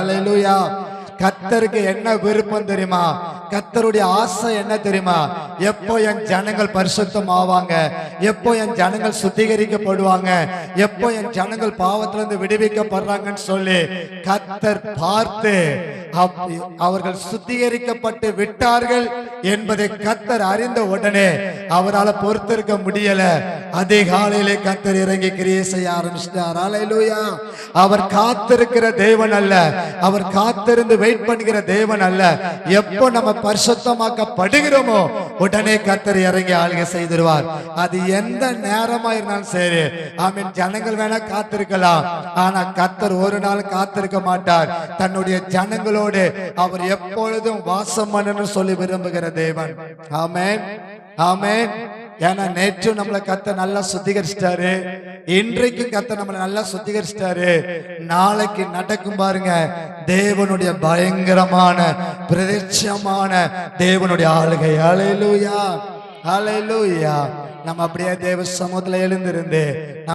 ஹல்லேலூயா. கர்த்தருக்கு என்ன விருப்பம் தெரியுமா? கர்த்தருடைய ஆசை என்ன தெரியுமா? எப்போ என் ஜனங்கள் பரிசுத்தம் ஆவாங்க, எப்போ என் ஜனங்கள் சுத்திகரிக்கப்படுவாங்க, எப்போ என் ஜனங்கள் பாவத்திலிருந்து விடுவிக்கப்படுறாங்கன்னு சொல்லி கர்த்தர் பார்த்து அவர்கள் சுத்திகரிக்கப்பட்டு விட்டார்கள் என்பதை கர்த்தர் அறிந்த உடனே அவரால் பொறுத்திருக்க முடியல. அதிகாலையிலே கர்த்தர் இறங்கி கிரியை செய்ய ஆரம்பிச்சிட்டார். ஹல்லேலூயா. அவர் காத்திருக்கிற தேவன் அல்ல, அவர் காத்திருந்து வெயிட் பண்ணுகிற தேவன் அல்ல. எப்போ நம்ம பரிசுத்தமாக்கப்படுகிறோமோ உடனே கர்த்தர் இறங்கி ஆளுகை செய்திருவார். அது எந்த நேரமா இருந்தாலும் சரி. ஆமென். ஜனங்கள் வேணா காத்திருக்கலாம், ஆனா கர்த்தர் ஒரு நாள் காத்திருக்க மாட்டார். தன்னுடைய ஜனங்களோடு அவர் எப்பொழுதும் வாசம் பண்ணணும்னு சொல்லி விரும்புகிற தேவன். ஆமென், ஆமென். ஏன்னா நேற்று நம்மளை கர்த்தர் நல்லா சுத்திகரிச்சிட்டாரு, இன்றைக்கு கர்த்தர் நம்மளை நல்லா சுத்திகரிச்சிட்டாரு. நாளைக்கு நடக்கும் பாருங்க தேவனுடைய பயங்கரமான பிரதிட்சமான தேவனுடைய ஆளுகை. ஹல்லேலூயா, ஹல்லேலூயா. நம்ம அப்படியே தேவ சமூகத்துல எழுந்திருந்து